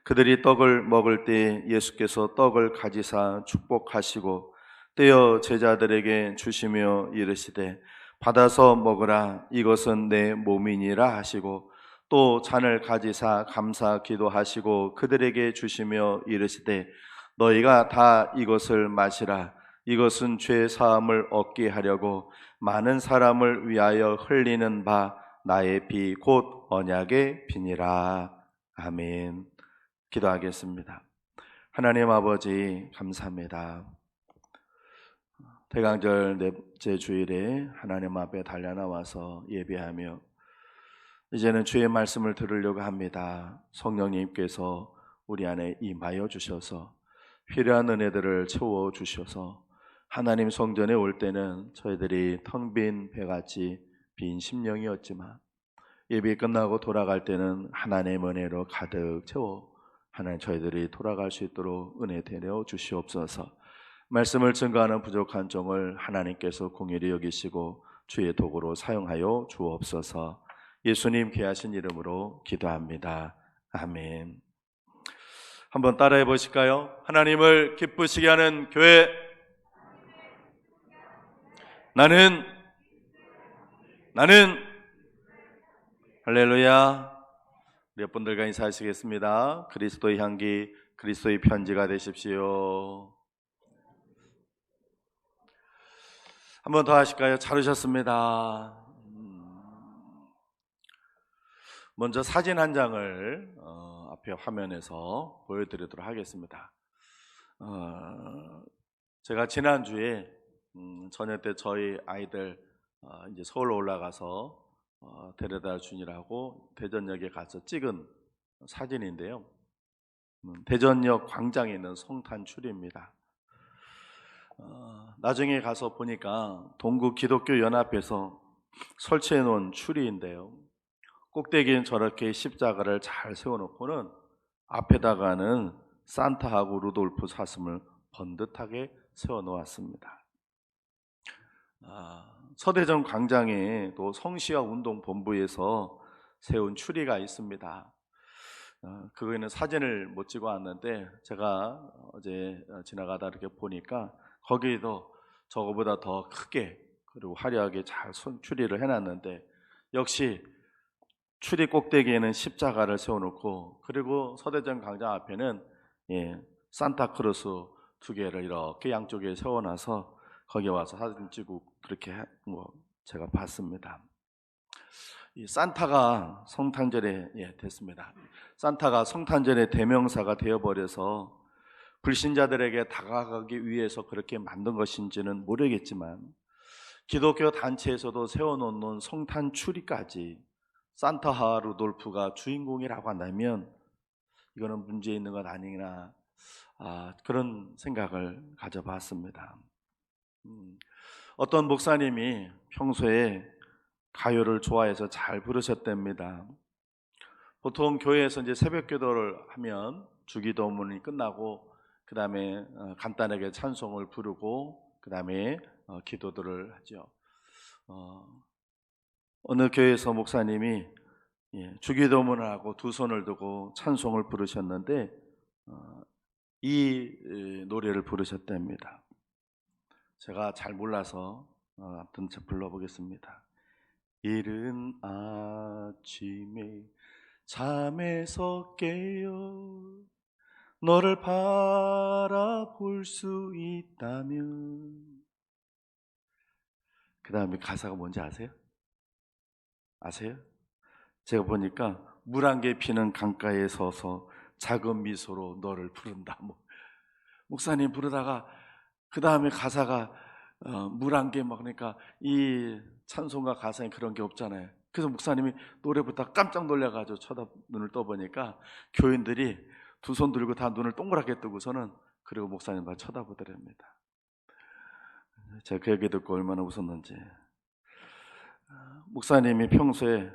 그들이 떡을 먹을 때 예수께서 떡을 가지사 축복하시고 떼어 제자들에게 주시며 이르시되 받아서 먹으라, 이것은 내 몸이니라 하시고 또 잔을 가지사 감사 기도하시고 그들에게 주시며 이르시되 너희가 다 이것을 마시라, 이것은 죄 사함을 얻게 하려고 많은 사람을 위하여 흘리는 바 나의 피 곧 언약의 피니라. 아멘. 기도하겠습니다. 하나님 아버지 감사합니다. 대강절 넷째 주일에 하나님 앞에 달려나와서 예배하며 이제는 주의 말씀을 들으려고 합니다. 성령님께서 우리 안에 임하여 주셔서 필요한 은혜들을 채워 주셔서 하나님 성전에 올 때는 저희들이 텅 빈 배같이 빈 심령이었지만 예배 끝나고 돌아갈 때는 하나님의 은혜로 가득 채워 하나님 저희들이 돌아갈 수 있도록 은혜 되려 주시옵소서. 말씀을 증거하는 부족한 종을 하나님께서 공의히 여기시고 주의 도구로 사용하여 주옵소서. 예수님 귀하신 이름으로 기도합니다. 아멘. 한번 따라해 보실까요? 하나님을 기쁘시게 하는 교회. 나는 할렐루야. 몇 분들과 인사하시겠습니다. 그리스도의 향기, 그리스도의 편지가 되십시오. 한 번 더 하실까요? 잘 오셨습니다. 먼저 사진 한 장을 앞에 화면에서 보여드리도록 하겠습니다. 제가 지난주에 저녁 때 저희 아이들 이제 서울로 올라가서 데려다 주니라고 대전역에 가서 찍은 사진인데요. 대전역 광장에 있는 성탄추리입니다. 나중에 가서 보니까 동구 기독교 연합에서 설치해 놓은 추리인데요. 꼭대기엔 저렇게 십자가를 잘 세워놓고는 앞에다가는 산타하고 루돌프 사슴을 번듯하게 세워놓았습니다. 서대전 광장에 또 성시와 운동본부에서 세운 추리가 있습니다. 그거에는 사진을 못 찍어 왔는데 제가 어제 지나가다 이렇게 보니까 거기에도 저거보다 더 크게 그리고 화려하게 잘 추리를 해놨는데 역시 추리 꼭대기에는 십자가를 세워놓고 그리고 서대전 광장 앞에는 산타크로스 두 개를 이렇게 양쪽에 세워놔서 거기에 와서 사진 찍고 그렇게 한 거 제가 봤습니다. 이 산타가 성탄절에 됐습니다. 산타가 성탄절의 대명사가 되어버려서 불신자들에게 다가가기 위해서 그렇게 만든 것인지는 모르겠지만 기독교 단체에서도 세워놓는 성탄 추리까지 산타와 루돌프가 주인공이라고 한다면 이거는 문제 있는 것 아니나 그런 생각을 가져봤습니다. 어떤 목사님이 평소에 가요를 좋아해서 잘 부르셨답니다. 보통 교회에서 이제 새벽 기도를 하면 주기도문이 끝나고 그 다음에 간단하게 찬송을 부르고 그 다음에 기도들을 하죠. 어느 교회에서 목사님이 주기도문을 하고 두 손을 두고 찬송을 부르셨는데 이 노래를 부르셨답니다. 제가 잘 몰라서 아무튼 불러보겠습니다. 이른 아침에 잠에서 깨어 너를 바라볼 수 있다면 그 다음에 가사가 뭔지 아세요? 아세요? 제가 보니까 물 한 개 피는 강가에 서서 작은 미소로 너를 부른다. 목사님 부르다가 그 다음에 가사가 물 한 개 막 그러니까 이 찬송가 가사에 그런 게 없잖아요. 그래서 목사님이 노래 부르다가 깜짝 놀라가지고 눈을 떠보니까 교인들이 두 손 들고 다 눈을 동그랗게 뜨고서는 그리고 목사님만 쳐다보더랍니다. 제가 그 얘기 듣고 얼마나 웃었는지. 목사님이 평소에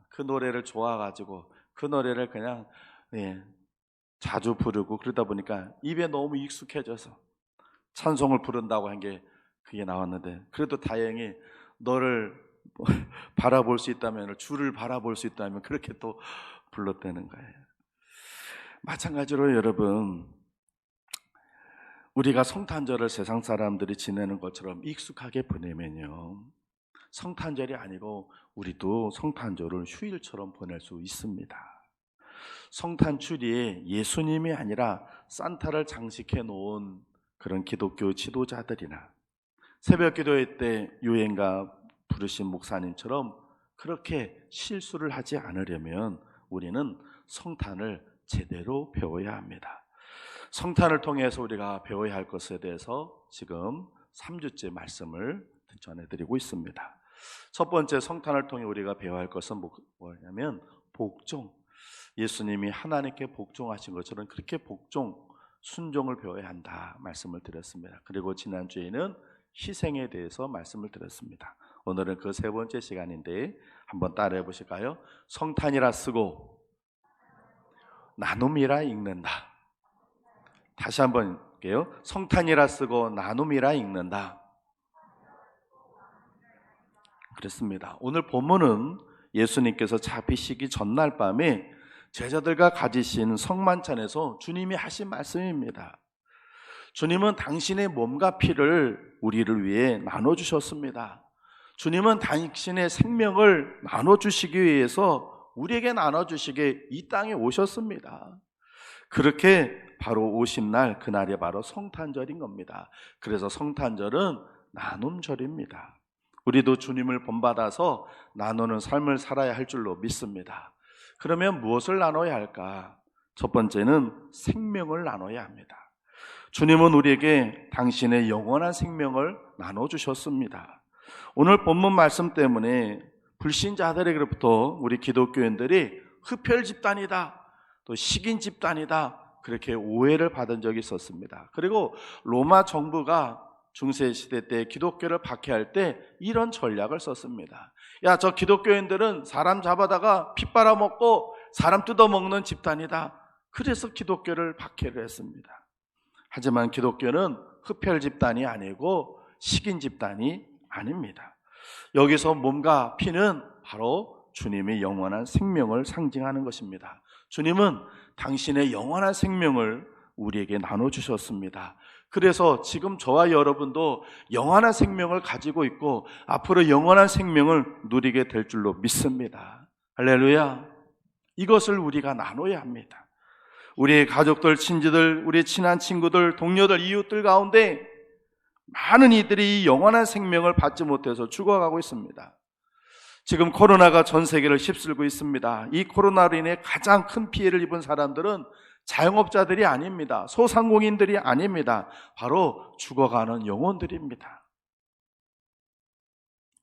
그 노래를 좋아가지고 그 노래를 그냥 자주 부르고 그러다 보니까 입에 너무 익숙해져서 찬송을 부른다고 한 게 그게 나왔는데 그래도 다행히 너를 바라볼 수 있다면 주를 바라볼 수 있다면 그렇게 또 불렀다는 거예요. 마찬가지로 여러분, 우리가 성탄절을 세상 사람들이 지내는 것처럼 익숙하게 보내면요, 성탄절이 아니고 우리도 성탄절을 휴일처럼 보낼 수 있습니다. 성탄추리에 예수님이 아니라 산타를 장식해 놓은 그런 기독교 지도자들이나 새벽 기도회 때 유행가 부르신 목사님처럼 그렇게 실수를 하지 않으려면 우리는 성탄을 제대로 배워야 합니다. 성탄을 통해서 우리가 배워야 할 것에 대해서 지금 3주째 말씀을 전해드리고 있습니다. 첫 번째, 성탄을 통해 우리가 배워야 할 것은 뭐냐면 복종. 예수님이 하나님께 복종하신 것처럼 그렇게 복종, 순종을 배워야 한다 말씀을 드렸습니다. 그리고 지난주에는 희생에 대해서 말씀을 드렸습니다. 오늘은 그 세 번째 시간인데 한번 따라해 보실까요? 성탄이라 쓰고 나눔이라 읽는다. 다시 한번 할게요. 성탄이라 쓰고 나눔이라 읽는다. 그렇습니다. 오늘 본문은 예수님께서 잡히시기 전날 밤에 제자들과 가지신 성만찬에서 주님이 하신 말씀입니다. 주님은 당신의 몸과 피를 우리를 위해 나눠주셨습니다. 주님은 당신의 생명을 나눠주시기 위해서 우리에게 나눠주시게 이 땅에 오셨습니다. 그렇게 바로 오신 날, 그날이 바로 성탄절인 겁니다. 그래서 성탄절은 나눔절입니다. 우리도 주님을 본받아서 나누는 삶을 살아야 할 줄로 믿습니다. 그러면 무엇을 나눠야 할까? 첫 번째는 생명을 나눠야 합니다. 주님은 우리에게 당신의 영원한 생명을 나눠주셨습니다. 오늘 본문 말씀 때문에 불신자들에게로부터 우리 기독교인들이 흡혈 집단이다, 또 식인 집단이다, 그렇게 오해를 받은 적이 있었습니다. 그리고 로마 정부가 중세시대 때 기독교를 박해할 때 이런 전략을 썼습니다. 야, 저 기독교인들은 사람 잡아다가 피 빨아먹고 사람 뜯어먹는 집단이다. 그래서 기독교를 박해를 했습니다. 하지만 기독교는 흡혈 집단이 아니고 식인 집단이 아닙니다. 여기서 몸과 피는 바로 주님의 영원한 생명을 상징하는 것입니다. 주님은 당신의 영원한 생명을 우리에게 나눠주셨습니다. 그래서 지금 저와 여러분도 영원한 생명을 가지고 있고 앞으로 영원한 생명을 누리게 될 줄로 믿습니다. 할렐루야. 이것을 우리가 나눠야 합니다. 우리의 가족들, 친지들, 우리 친한 친구들, 동료들, 이웃들 가운데 많은 이들이 영원한 생명을 받지 못해서 죽어가고 있습니다. 지금 코로나가 전 세계를 휩쓸고 있습니다. 이 코로나로 인해 가장 큰 피해를 입은 사람들은 자영업자들이 아닙니다. 소상공인들이 아닙니다. 바로 죽어가는 영혼들입니다.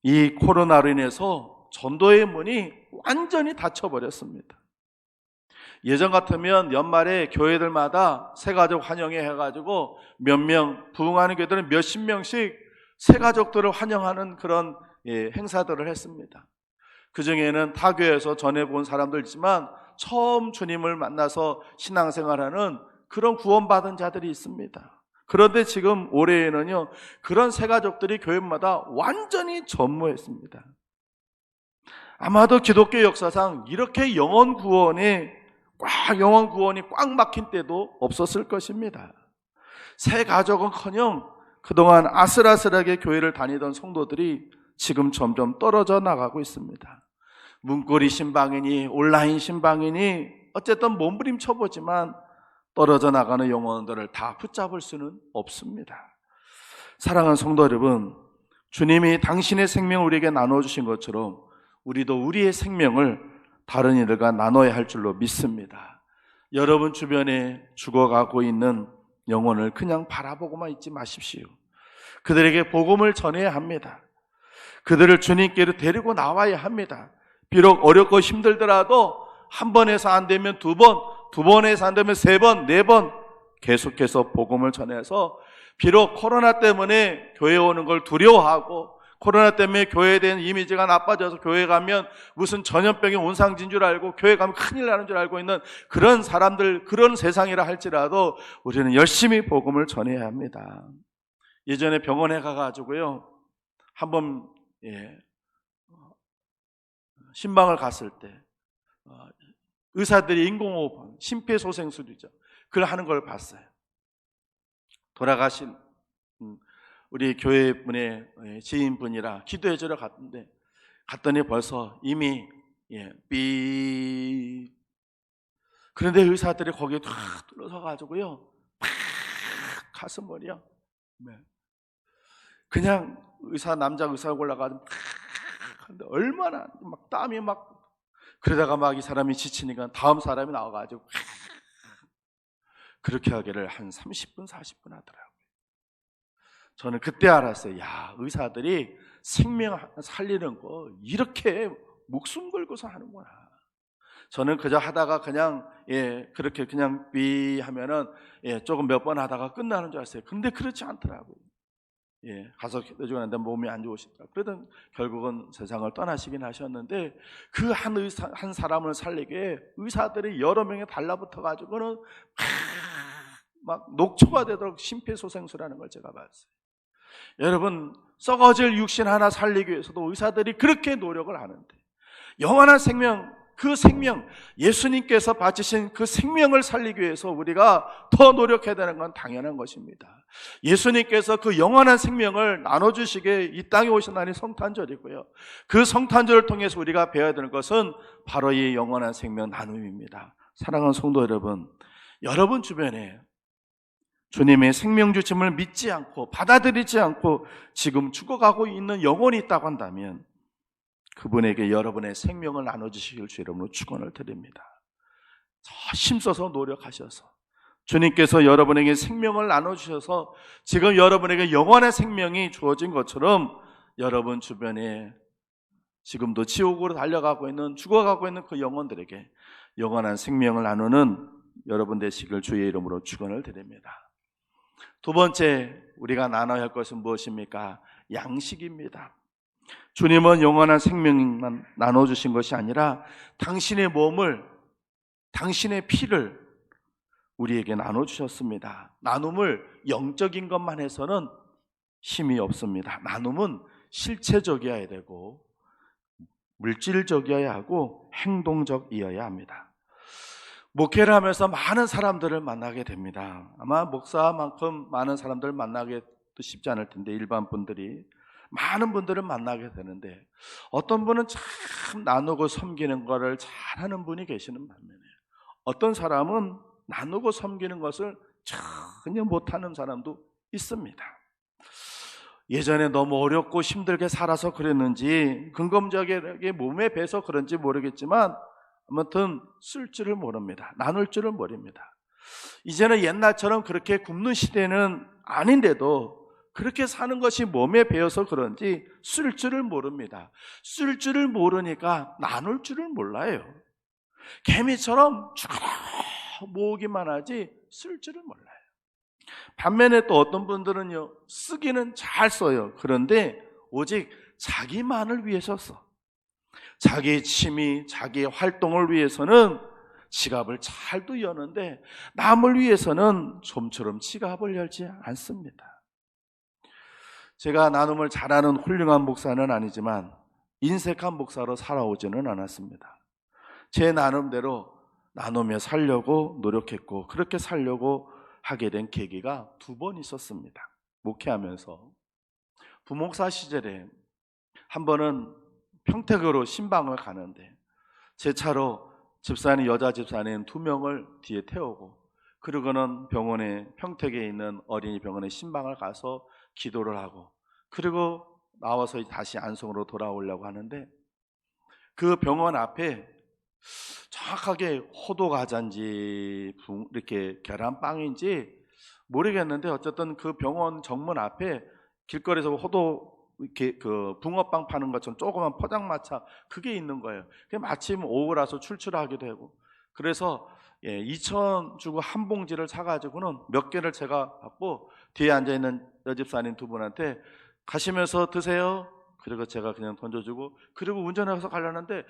이 코로나로 인해서 전도의 문이 완전히 닫혀버렸습니다. 예전 같으면 연말에 교회들마다 새가족 환영회 해가지고 몇 명, 부흥하는 교회들은 몇십 명씩 새가족들을 환영하는 그런 행사들을 했습니다. 그 중에는 타 교회에서 전해본 사람들 있지만 처음 주님을 만나서 신앙생활하는 그런 구원받은 자들이 있습니다. 그런데 지금 올해에는요, 그런 새가족들이 교회마다 완전히 전무했습니다. 아마도 기독교 역사상 이렇게 영혼 구원이 꽉 막힌 때도 없었을 것입니다. 새 가족은커녕 그동안 아슬아슬하게 교회를 다니던 성도들이 지금 점점 떨어져 나가고 있습니다. 문고리 신방이니 온라인 신방이니 어쨌든 몸부림쳐보지만 떨어져 나가는 영혼들을 다 붙잡을 수는 없습니다. 사랑하는 성도 여러분, 주님이 당신의 생명을 우리에게 나눠주신 것처럼 우리도 우리의 생명을 다른 이들과 나눠야 할 줄로 믿습니다. 여러분 주변에 죽어가고 있는 영혼을 그냥 바라보고만 있지 마십시오. 그들에게 복음을 전해야 합니다. 그들을 주님께로 데리고 나와야 합니다. 비록 어렵고 힘들더라도 한 번 해서 안 되면 두 번, 두 번 해서 안 되면 세 번, 네 번 계속해서 복음을 전해서 비록 코로나 때문에 교회에 오는 걸 두려워하고 코로나 때문에 교회에 대한 이미지가 나빠져서 교회 가면 무슨 전염병이 온상진 줄 알고 교회 가면 큰일 나는 줄 알고 있는 그런 사람들, 그런 세상이라 할지라도 우리는 열심히 복음을 전해야 합니다. 예전에 병원에 가가지고요, 한번 신방을 갔을 때 의사들이 인공호흡, 심폐소생술이죠. 그걸 하는 걸 봤어요. 돌아가신 우리 교회 분의 지인분이라 기도해 주러 갔더니 벌써 이미 삐. 그런데 의사들이 거기에 탁 둘러서 가지고요, 팍 가슴머리요. 그냥 남자 의사가 올라가서 팍 하는데 얼마나 막 땀이 막, 그러다가 막 이 사람이 지치니까 다음 사람이 나와가지고 그렇게 하기를 한 30분 40분 하더라고요. 저는 그때 알았어요. 야, 의사들이 생명 살리는 거 이렇게 목숨 걸고서 하는구나. 저는 그저 하다가 그냥 그렇게 그냥 삐 하면은 조금 몇 번 하다가 끝나는 줄 알았어요. 근데 그렇지 않더라고요. 가서 기도주고 난데 몸이 안 좋으시다. 그러던 결국은 세상을 떠나시긴 하셨는데, 그 한 사람을 살리게 의사들이 여러 명이 달라붙어 가지고는 막 녹초가 되도록 심폐소생술하는 걸 제가 봤어요. 여러분, 썩어질 육신 하나 살리기 위해서도 의사들이 그렇게 노력을 하는데, 영원한 생명, 그 생명, 예수님께서 바치신 그 생명을 살리기 위해서 우리가 더 노력해야 되는 건 당연한 것입니다. 예수님께서 그 영원한 생명을 나눠주시게 이 땅에 오신 날이 성탄절이고요, 그 성탄절을 통해서 우리가 배워야 되는 것은 바로 이 영원한 생명 나눔입니다. 사랑하는 성도 여러분, 여러분 주변에 주님의 생명 주심을 믿지 않고 받아들이지 않고 지금 죽어가고 있는 영혼이 있다고 한다면 그분에게 여러분의 생명을 나눠주시길 주 이름으로 축원을 드립니다. 힘써서 노력하셔서 주님께서 여러분에게 생명을 나눠주셔서 지금 여러분에게 영원한 생명이 주어진 것처럼 여러분 주변에 지금도 지옥으로 달려가고 있는, 죽어가고 있는 그 영혼들에게 영원한 생명을 나누는 여러분 되시길 주의 이름으로 축원을 드립니다. 두 번째 우리가 나눠야 할 것은 무엇입니까? 양식입니다. 주님은 영원한 생명만 나눠주신 것이 아니라 당신의 몸을, 당신의 피를 우리에게 나눠주셨습니다. 나눔을 영적인 것만 해서는 힘이 없습니다. 나눔은 실체적이어야 되고 물질적이어야 하고 행동적이어야 합니다. 목회를 하면서 많은 사람들을 만나게 됩니다. 아마 목사만큼 많은 사람들을 만나기도 쉽지 않을 텐데, 일반 분들이 많은 분들을 만나게 되는데, 어떤 분은 참 나누고 섬기는 것을 잘하는 분이 계시는 반면에 어떤 사람은 나누고 섬기는 것을 전혀 못하는 사람도 있습니다. 예전에 너무 어렵고 힘들게 살아서 그랬는지 근검적이게 몸에 배서 그런지 모르겠지만 아무튼 쓸 줄을 모릅니다. 나눌 줄을 모릅니다. 이제는 옛날처럼 그렇게 굶는 시대는 아닌데도 그렇게 사는 것이 몸에 배어서 그런지 쓸 줄을 모릅니다. 쓸 줄을 모르니까 나눌 줄을 몰라요. 개미처럼 죽어라 모으기만 하지 쓸 줄을 몰라요. 반면에 또 어떤 분들은요, 쓰기는 잘 써요. 그런데 오직 자기만을 위해서 써. 자기 취미, 자기 활동을 위해서는 지갑을 잘도 여는데 남을 위해서는 좀처럼 지갑을 열지 않습니다. 제가 나눔을 잘하는 훌륭한 목사는 아니지만 인색한 목사로 살아오지는 않았습니다. 제 나름대로 나누며 살려고 노력했고 그렇게 살려고 하게 된 계기가 2번 있었습니다. 목회하면서 부목사 시절에 한 번은 평택으로 신방을 가는데 제 차로 집사님, 여자 집사님 2명을 뒤에 태우고, 그러고는 병원에, 평택에 있는 어린이 병원에 신방을 가서 기도를 하고, 그리고 나와서 다시 안성으로 돌아오려고 하는데, 그 병원 앞에 정확하게 호두 과자인지 이렇게 계란빵인지 모르겠는데 어쨌든 그 병원 정문 앞에 길거리에서 호두 이렇게 그 붕어빵 파는 것처럼 조그만 포장마차 그게 있는 거예요. 그게 마침 오후라서 출출하기도 하고, 그래서 2,000원 주고 한 봉지를 사가지고는 몇 개를 제가 받고 뒤에 앉아있는 여집사님 2분한테 가시면서 드세요. 그리고 제가 그냥 던져주고, 그리고 운전해서 가려는데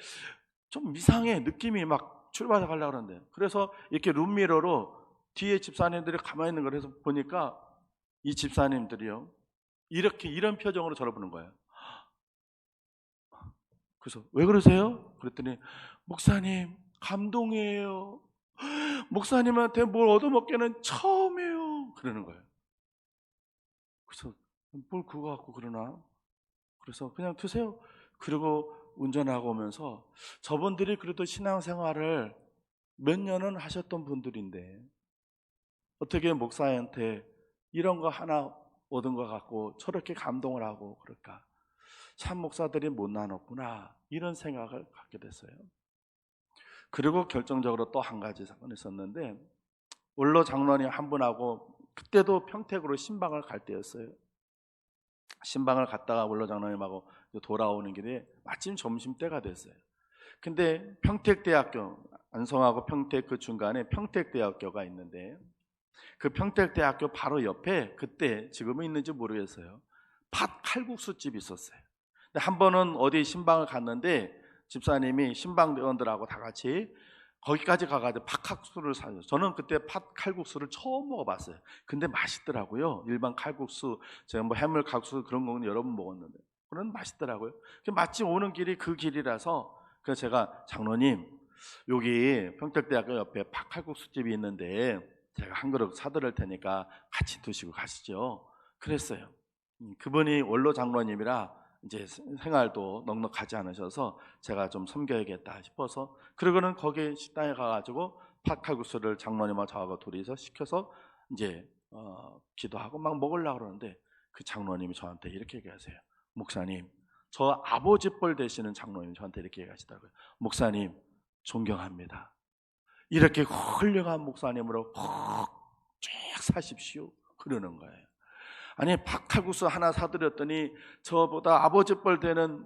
좀 이상해. 느낌이 막 출발해서 가려고 그러는데, 그래서 이렇게 룸미러로 뒤에 집사님들이 가만히 있는 걸 해서 보니까 이 집사님들이요, 이런 표정으로 저를 보는 거예요. 그래서 왜 그러세요? 그랬더니 목사님, 감동이에요. 목사님한테 뭘 얻어먹기는 처음이에요. 그러는 거예요. 그래서 뭘 그거 갖고 그러나? 그래서 그냥 드세요. 그리고 운전하고 오면서 저분들이 그래도 신앙생활을 몇 년은 하셨던 분들인데 어떻게 목사한테 이런 거 하나 얻은 것 같고 저렇게 감동을 하고 그럴까? 참 목사들이 못 나눴구나 이런 생각을 갖게 됐어요. 그리고 결정적으로 또 한 가지 사건이 있었는데 원로 장로님 한 분하고 그때도 평택으로 신방을 갈 때였어요. 신방을 갔다가 원로 장로님하고 돌아오는 길에 마침 점심때가 됐어요. 근데 평택대학교, 안성하고 평택 그 중간에 평택대학교가 있는데 그 평택대학교 바로 옆에 그때 지금은 있는지 모르겠어요. 팥 칼국수집이 있었어요. 근데 한 번은 어디 신방을 갔는데 집사님이 신방대원들하고 다 같이 거기까지 가가지고 팥칼국수를 사요. 저는 그때 팥 칼국수를 처음 먹어봤어요. 근데 맛있더라고요. 일반 칼국수, 제가 뭐 해물 칼국수 그런 거는 여러 번 먹었는데 그런 맛있더라고요. 마침 오는 길이 그 길이라서 그래서 제가 장로님 여기 평택대학교 옆에 팥 칼국수집이 있는데 제가 한 그릇 사드릴 테니까 같이 드시고 가시죠. 그랬어요. 그분이 원로 장로님이라 이제 생활도 넉넉하지 않으셔서 제가 좀 섬겨야겠다 싶어서 그러고는 거기 식당에 가가지고 팥칼국수를 장로님하고 저하고 둘이서 시켜서 이제 기도하고 막 먹으려고 그러는데 그 장로님이 저한테 이렇게 얘기하세요. 목사님, 저 아버지 뻘 되시는 장로님이 저한테 이렇게 얘기하시더라고요. 목사님 존경합니다. 이렇게 훌륭한 목사님으로 쭉 사십시오. 그러는 거예요. 아니 팥칼국수 하나 사드렸더니 저보다 아버지 뻘 되는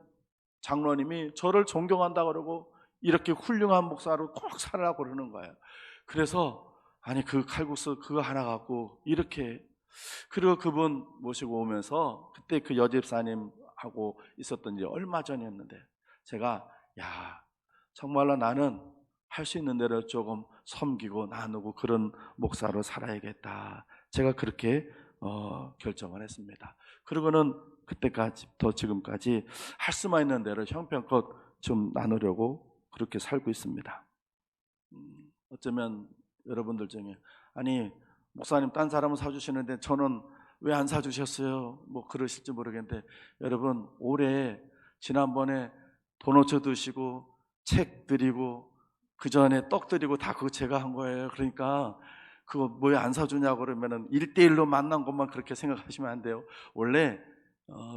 장로님이 저를 존경한다 그러고 이렇게 훌륭한 목사로 꼭 살아라고 그러는 거예요. 그래서 아니 그 칼국수 그거 하나 갖고 이렇게 그리고 그분 모시고 오면서 그때 그 여집사님하고 있었던 지 얼마 전이었는데 제가 야 정말로 나는 할 수 있는 대로 조금 섬기고 나누고 그런 목사로 살아야겠다. 제가 그렇게 결정을 했습니다. 그리고는 그때까지부터 지금까지 할 수만 있는 대로 형편껏 좀 나누려고 그렇게 살고 있습니다. 어쩌면 여러분들 중에 아니 목사님 딴 사람은 사주시는데 저는 왜 안 사주셨어요? 뭐 그러실지 모르겠는데 여러분 올해 지난번에 도너츠 드시고 책 드리고 그 전에 떡 드리고 다 그거 제가 한 거예요. 그러니까 그거 뭐 안 사주냐고 그러면은 1대1로 만난 것만 그렇게 생각하시면 안 돼요. 원래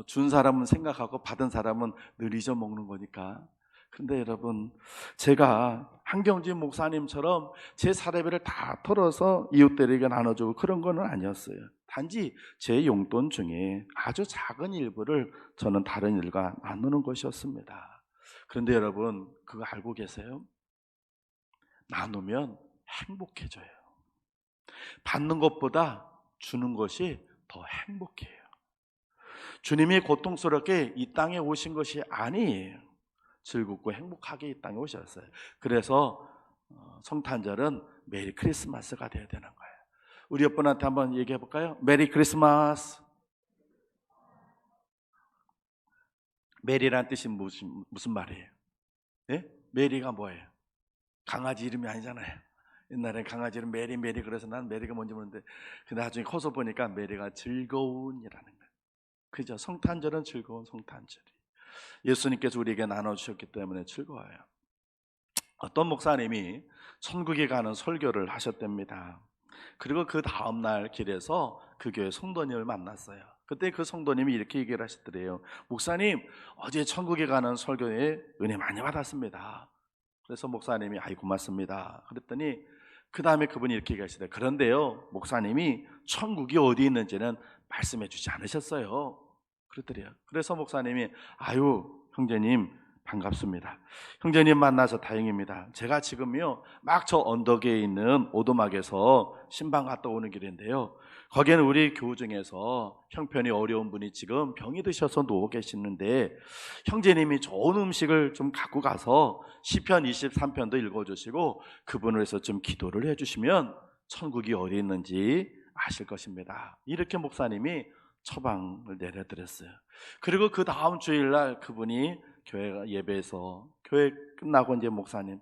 준 사람은 생각하고 받은 사람은 늘 잊어먹는 거니까. 근데 여러분 제가 한경진 목사님처럼 제 사례비를 다 털어서 이웃들에게 나눠주고 그런 거는 아니었어요. 단지 제 용돈 중에 아주 작은 일부를 저는 다른 일과 나누는 것이었습니다. 그런데 여러분 그거 알고 계세요? 나누면 행복해져요. 받는 것보다 주는 것이 더 행복해요. 주님이 고통스럽게 이 땅에 오신 것이 아니에요. 즐겁고 행복하게 이 땅에 오셨어요. 그래서 성탄절은 메리 크리스마스가 되어야 되는 거예요. 우리 옆분한테 한번 얘기해 볼까요? 메리 크리스마스. 메리란 뜻이 무슨 말이에요? 네? 메리가 뭐예요? 강아지 이름이 아니잖아요. 옛날엔 강아지 이름 메리 그래서 난 메리가 뭔지 모르는데 나중에 커서 보니까 메리가 즐거운이라는 거예요. 그죠? 성탄절은 즐거운 성탄절이. 예수님께서 우리에게 나눠주셨기 때문에 즐거워요. 어떤 목사님이 천국에 가는 설교를 하셨답니다. 그리고 그 다음날 길에서 그 교회 성도님을 만났어요. 그때 그 성도님이 이렇게 얘기를 하시더래요. 목사님 어제 천국에 가는 설교에 은혜 많이 받았습니다. 그래서 목사님이 아이 고맙습니다. 그랬더니 그 다음에 그분이 이렇게 얘기하시더래요. 그런데요 목사님이 천국이 어디 있는지는 말씀해 주지 않으셨어요. 그랬더래요. 그래서 목사님이 아유 형제님 반갑습니다. 형제님 만나서 다행입니다. 제가 지금요 막 저 언덕에 있는 오두막에서 신방 갔다 오는 길인데요, 거기에는 우리 교우 중에서 형편이 어려운 분이 지금 병이 드셔서 누워 계시는데 형제님이 좋은 음식을 좀 갖고 가서 시편 23편도 읽어주시고 그분을 위해서 좀 기도를 해주시면 천국이 어디 있는지 아실 것입니다. 이렇게 목사님이 처방을 내려드렸어요. 그리고 그 다음 주일날 그분이 교회가 예배에서 교회 끝나고 이제 목사님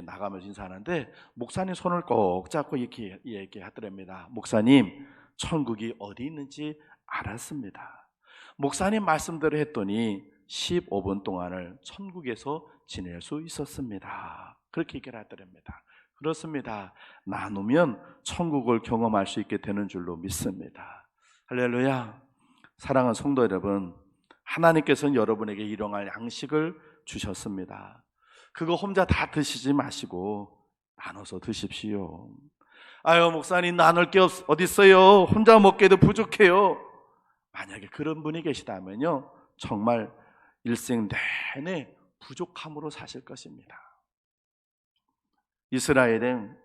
나가면서 인사하는데 목사님 손을 꼭 잡고 이렇게 얘기하더랍니다. 목사님, 천국이 어디 있는지 알았습니다. 목사님 말씀대로 했더니 15분 동안을 천국에서 지낼 수 있었습니다. 그렇게 얘기를 하더랍니다. 그렇습니다. 나누면 천국을 경험할 수 있게 되는 줄로 믿습니다. 할렐루야. 사랑하는 성도 여러분, 하나님께서는 여러분에게 일용할 양식을 주셨습니다. 그거 혼자 다 드시지 마시고 나눠서 드십시오. 아유, 목사님, 나눌 게 어디 있어요? 혼자 먹기에도 부족해요. 만약에 그런 분이 계시다면요, 정말 일생 내내 부족함으로 사실 것입니다. 이스라엘엔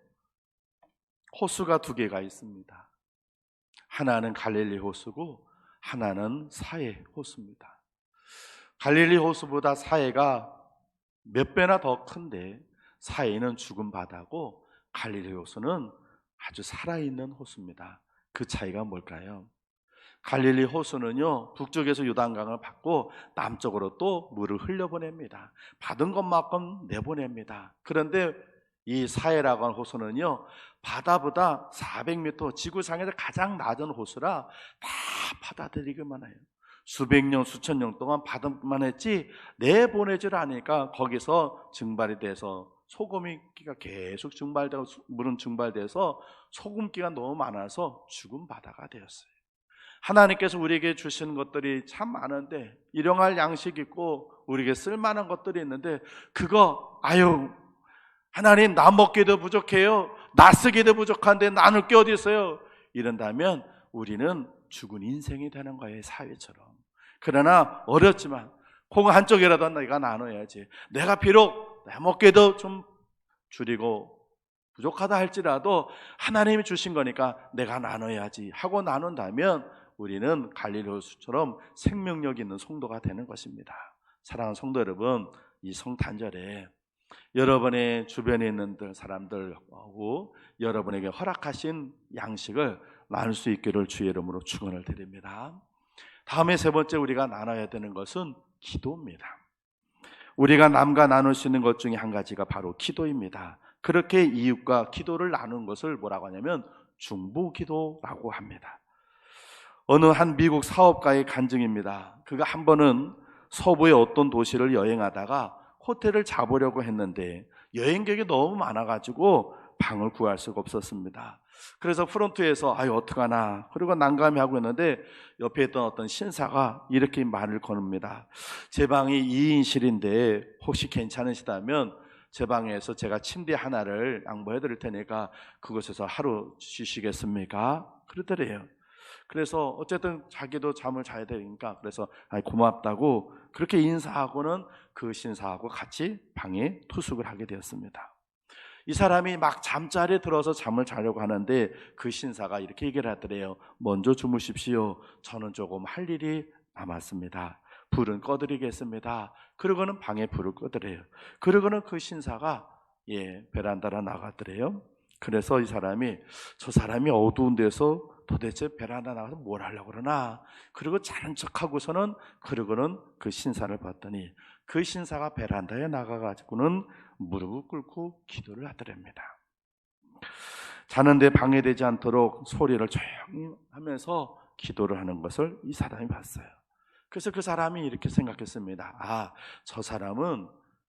호수가 두 개가 있습니다. 하나는 갈릴리 호수고 하나는 사해 호수입니다. 갈릴리 호수보다 사해가 몇 배나 더 큰데 사해는 죽은 바다고 갈릴리 호수는 아주 살아있는 호수입니다. 그 차이가 뭘까요? 갈릴리 호수는요, 북쪽에서 요단강을 받고 남쪽으로 또 물을 흘려보냅니다. 받은 것만큼 내보냅니다. 그런데 이 사해라고 하는 호수는요, 바다보다 400m, 지구상에서 가장 낮은 호수라 다 받아들이기만 해요. 수백 년, 수천 년 동안 받아만 했지 내보내질 않으니까 거기서 증발이 돼서 소금기가 계속 증발되고 물은 증발돼서 소금기가 너무 많아서 죽은 바다가 되었어요. 하나님께서 우리에게 주신 것들이 참 많은데, 일용할 양식이 있고 우리에게 쓸만한 것들이 있는데, 그거 하나님, 나 먹기도 부족해요, 나 쓰기도 부족한데 나눌 게 어디 있어요? 이런다면 우리는 죽은 인생이 되는 거예요, 사회처럼. 그러나 어렵지만 콩 한 쪽이라도 내가 나눠야지. 내가 비록 내 먹기도 좀 줄이고 부족하다 할지라도 하나님이 주신 거니까 내가 나눠야지 하고 나눈다면 우리는 갈릴리 호수처럼 생명력 있는 성도가 되는 것입니다. 사랑하는 성도 여러분, 이 성탄절에 여러분의 주변에 있는 사람들하고 여러분에게 허락하신 양식을 나눌 수 있기를 주의 이름으로 축원을 드립니다. 다음에 세 번째 우리가 나눠야 되는 것은 기도입니다. 우리가 남과 나눌 수 있는 것 중에 한 가지가 바로 기도입니다. 그렇게 이웃과 기도를 나누는 것을 뭐라고 하냐면 중보기도라고 합니다. 어느 한 미국 사업가의 간증입니다. 그가 한 번은 서부의 어떤 도시를 여행하다가 호텔을 잡으려고 했는데 여행객이 너무 많아가지고 방을 구할 수가 없었습니다. 그래서 프론트에서 어떡하나, 그리고 난감해하고 있는데 옆에 있던 어떤 신사가 이렇게 말을 거늡니다. 제 방이 2인실인데 혹시 괜찮으시다면 제 방에서 제가 침대 하나를 양보해 드릴 테니까 그곳에서 하루 쉬시겠습니까? 그러더래요. 그래서 어쨌든 자기도 잠을 자야 되니까 그래서 고맙다고 그렇게 인사하고는 그 신사하고 같이 방에 투숙을 하게 되었습니다. 이 사람이 막 잠자리에 들어서 잠을 자려고 하는데 그 신사가 이렇게 얘기를 하더래요. 먼저 주무십시오. 저는 조금 할 일이 남았습니다. 불은 꺼드리겠습니다. 그러고는 방에 불을 끄더래요. 그러고는 그 신사가 베란다로 나가더래요. 그래서 이 사람이, 저 사람이 어두운 데서 도대체 베란다 나가서 뭘 하려고 그러나, 그리고 자는 척하고서는 그러고는 그 신사를 봤더니 그 신사가 베란다에 나가가지고는 무릎을 꿇고 기도를 하더랍니다. 자는데 방해되지 않도록 소리를 조용히 하면서 기도를 하는 것을 이 사람이 봤어요. 그래서 그 사람이 이렇게 생각했습니다. 저 사람은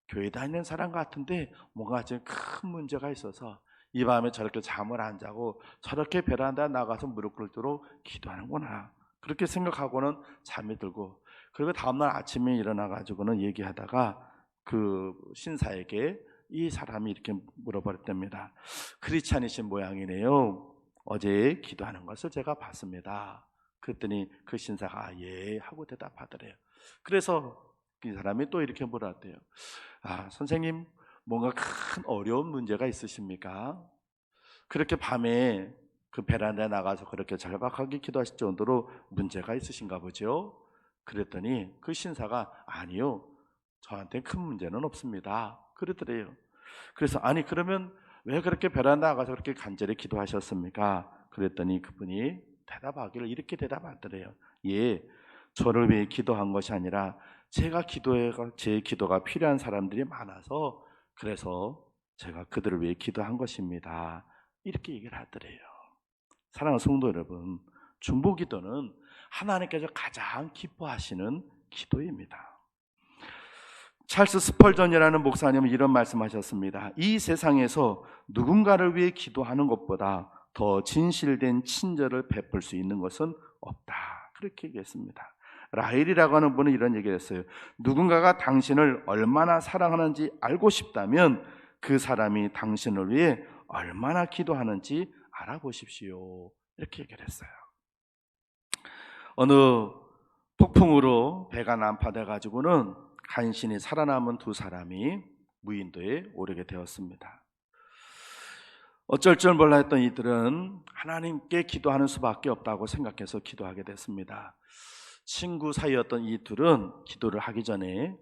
교회 다니는 사람 같은데 뭔가 지금 큰 문제가 있어서 이 밤에 저렇게 잠을 안 자고 저렇게 베란다에 나가서 무릎 꿇도록 기도하는구나. 그렇게 생각하고는 잠이 들고, 그리고 다음날 아침에 일어나가지고는 얘기하다가 그 신사에게 이 사람이 이렇게 물어버렸답니다. 크리스찬이신 모양이네요. 어제 기도하는 것을 제가 봤습니다. 그랬더니 그 신사가 예 하고 대답하더래요. 그래서 이 사람이 또 이렇게 물었대요. 선생님, 뭔가 큰 어려운 문제가 있으십니까? 그렇게 밤에 그 베란다에 나가서 그렇게 절박하게 기도하실 정도로 문제가 있으신가 보죠? 그랬더니 그 신사가 아니요, 저한테 큰 문제는 없습니다. 그러더래요. 그래서 그러면 왜 그렇게 베란다에 나가서 그렇게 간절히 기도하셨습니까? 그랬더니 그분이 대답하기를 이렇게 대답하더래요. 저를 위해 기도한 것이 아니라 제 기도가 필요한 사람들이 많아서 그래서 제가 그들을 위해 기도한 것입니다. 이렇게 얘기를 하더래요. 사랑하는 성도 여러분, 중보기도는 하나님께서 가장 기뻐하시는 기도입니다. 찰스 스펄전이라는 목사님은 이런 말씀하셨습니다. 이 세상에서 누군가를 위해 기도하는 것보다 더 진실된 친절을 베풀 수 있는 것은 없다. 그렇게 얘기했습니다. 라헬이라고 하는 분은 이런 얘기를 했어요. 누군가가 당신을 얼마나 사랑하는지 알고 싶다면 그 사람이 당신을 위해 얼마나 기도하는지 알아보십시오. 이렇게 얘기를 했어요. 어느 폭풍으로 배가 난파돼 가지고는 간신히 살아남은 두 사람이 무인도에 오르게 되었습니다. 어쩔 줄 몰라 했던 이들은 하나님께 기도하는 수밖에 없다고 생각해서 기도하게 됐습니다. 친구 사이였던 이 둘은 기도를 하기 전에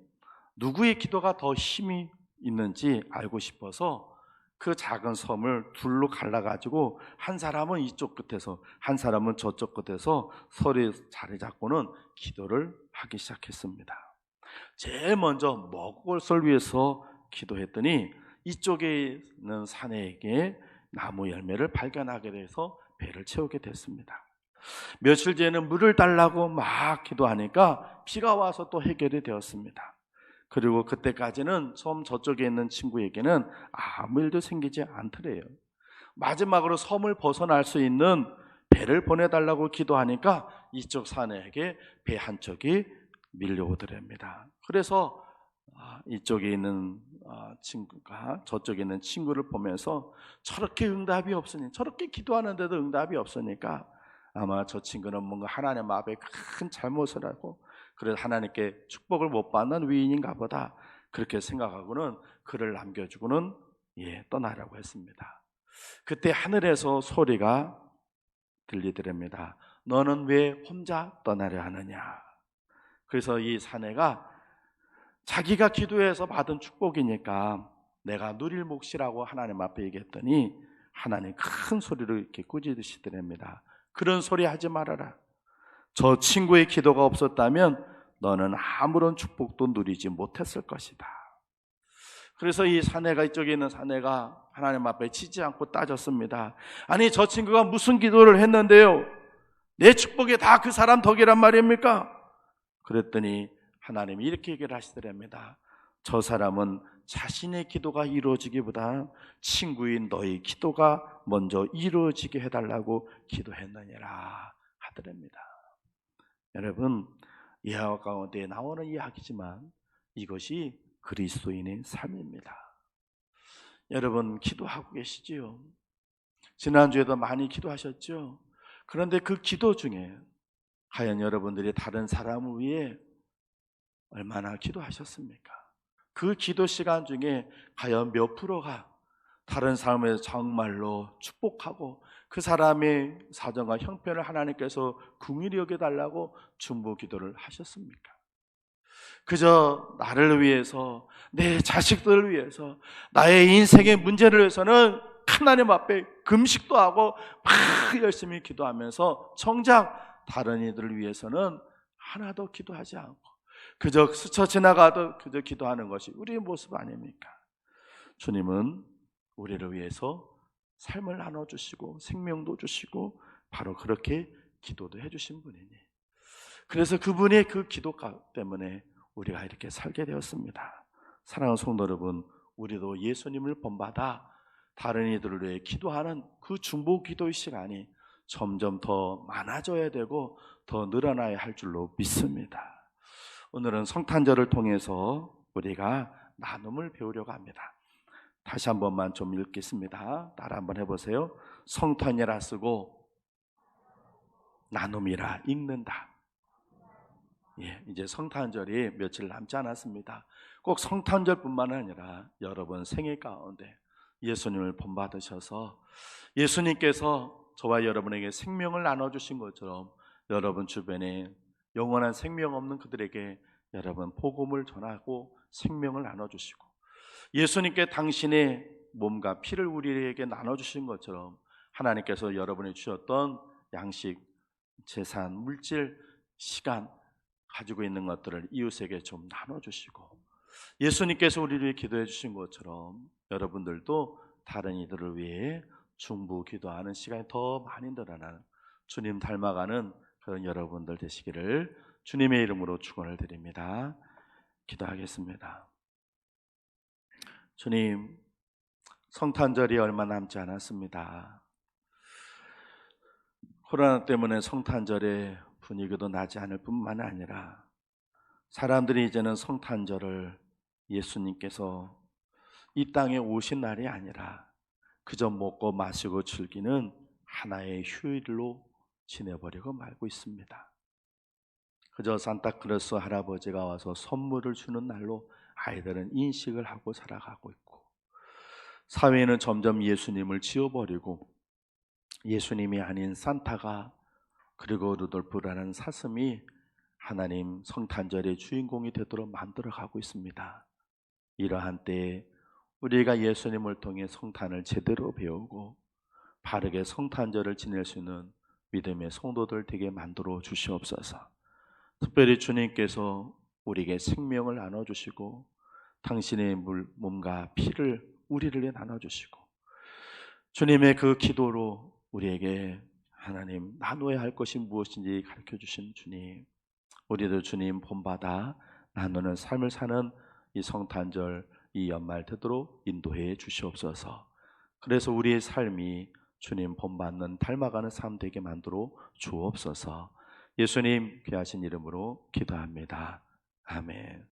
누구의 기도가 더 힘이 있는지 알고 싶어서 그 작은 섬을 둘로 갈라가지고 한 사람은 이쪽 끝에서 한 사람은 저쪽 끝에서 서로 자리 잡고는 기도를 하기 시작했습니다. 제일 먼저 먹을 것을 위해서 기도했더니 이쪽에 있는 사내에게 나무 열매를 발견하게 돼서 배를 채우게 됐습니다. 며칠 뒤에는 물을 달라고 막 기도하니까 비가 와서 또 해결이 되었습니다. 그리고 그때까지는 섬 저쪽에 있는 친구에게는 아무 일도 생기지 않더래요. 마지막으로 섬을 벗어날 수 있는 배를 보내달라고 기도하니까 이쪽 사내에게 배 한 척이 밀려오더랍니다. 그래서 이쪽에 있는 친구가 저쪽에 있는 친구를 보면서 저렇게 응답이 없으니, 저렇게 기도하는데도 응답이 없으니까 아마 저 친구는 뭔가 하나님 앞에 큰 잘못을 하고 그래서 하나님께 축복을 못 받는 위인인가 보다, 그렇게 생각하고는 그를 남겨주고는 떠나라고 했습니다. 그때 하늘에서 소리가 들리더랍니다. 너는 왜 혼자 떠나려 하느냐. 그래서 이 사내가 자기가 기도해서 받은 축복이니까 내가 누릴 몫이라고 하나님 앞에 얘기했더니 하나님 큰 소리로 이렇게 꾸짖으시더랍니다. 그런 소리 하지 말아라. 저 친구의 기도가 없었다면 너는 아무런 축복도 누리지 못했을 것이다. 그래서 이 사내가, 이쪽에 있는 사내가 하나님 앞에 치지 않고 따졌습니다. 아니, 저 친구가 무슨 기도를 했는데요? 내 축복이 다 그 사람 덕이란 말입니까? 그랬더니 하나님이 이렇게 얘기를 하시더랍니다. 저 사람은 자신의 기도가 이루어지기보다 친구인 너의 기도가 먼저 이루어지게 해달라고 기도했느니라 하더랍니다. 여러분, 예화 가운데 나오는 이야기지만 이것이 그리스도인의 삶입니다. 여러분, 기도하고 계시지요? 지난주에도 많이 기도하셨죠? 그런데 그 기도 중에 과연 여러분들이 다른 사람을 위해 얼마나 기도하셨습니까? 그 기도 시간 중에 과연 몇 프로가 다른 사람을 정말로 축복하고 그 사람의 사정과 형편을 하나님께서 긍휼히 여겨달라고 중보 기도를 하셨습니까? 그저 나를 위해서, 내 자식들을 위해서, 나의 인생의 문제를 위해서는 하나님 앞에 금식도 하고 막 열심히 기도하면서 정작 다른 이들을 위해서는 하나도 기도하지 않고 그저 스쳐 지나가도 그저 기도하는 것이 우리의 모습 아닙니까? 주님은 우리를 위해서 삶을 나눠주시고 생명도 주시고 바로 그렇게 기도도 해주신 분이니, 그래서 그분의 그 기도 때문에 우리가 이렇게 살게 되었습니다. 사랑하는 성도 여러분, 우리도 예수님을 본받아 다른 이들을 위해 기도하는 그 중보 기도의 시간이 점점 더 많아져야 되고 더 늘어나야 할 줄로 믿습니다. 오늘은 성탄절을 통해서 우리가 나눔을 배우려고 합니다. 다시 한 번만 좀 읽겠습니다. 따라 한번 해보세요. 성탄이라 쓰고 나눔이라 읽는다. 이제 성탄절이 며칠 남지 않았습니다. 꼭 성탄절뿐만 아니라 여러분 생애 가운데 예수님을 본받으셔서 예수님께서 저와 여러분에게 생명을 나눠주신 것처럼 여러분 주변에 영원한 생명 없는 그들에게 여러분 복음을 전하고 생명을 나눠주시고, 예수님께 당신의 몸과 피를 우리에게 나눠주신 것처럼 하나님께서 여러분이 주셨던 양식, 재산, 물질, 시간 가지고 있는 것들을 이웃에게 좀 나눠주시고, 예수님께서 우리를 기도해 주신 것처럼 여러분들도 다른 이들을 위해 중보 기도하는 시간이 더 많이 늘어나는 주님 닮아가는 그런 여러분들 되시기를 주님의 이름으로 축원을 드립니다. 기도하겠습니다. 주님, 성탄절이 얼마 남지 않았습니다. 코로나 때문에 성탄절의 분위기도 나지 않을 뿐만 아니라 사람들이 이제는 성탄절을 예수님께서 이 땅에 오신 날이 아니라 그저 먹고 마시고 즐기는 하나의 휴일로 지내버리고 말고 있습니다. 그저 산타클로스 할아버지가 와서 선물을 주는 날로 아이들은 인식을 하고 살아가고 있고, 사회는 점점 예수님을 지워버리고 예수님이 아닌 산타가 그리고 루돌프라는 사슴이 하나님 성탄절의 주인공이 되도록 만들어가고 있습니다. 이러한 때에 우리가 예수님을 통해 성탄을 제대로 배우고 바르게 성탄절을 지낼 수 있는 믿음의 성도들 되게 만들어 주시옵소서. 특별히 주님께서 우리에게 생명을 나눠주시고 당신의 몸과 피를 우리를 위해 나눠주시고 주님의 그 기도로 우리에게 하나님 나누어야 할 것이 무엇인지 가르쳐주신 주님, 우리도 주님 본받아 나누는 삶을 사는 이 성탄절 이 연말 되도록 인도해 주시옵소서. 그래서 우리의 삶이 주님 본받는 닮아가는 삶 되게 만들어 주옵소서. 예수님 귀하신 이름으로 기도합니다. 아멘.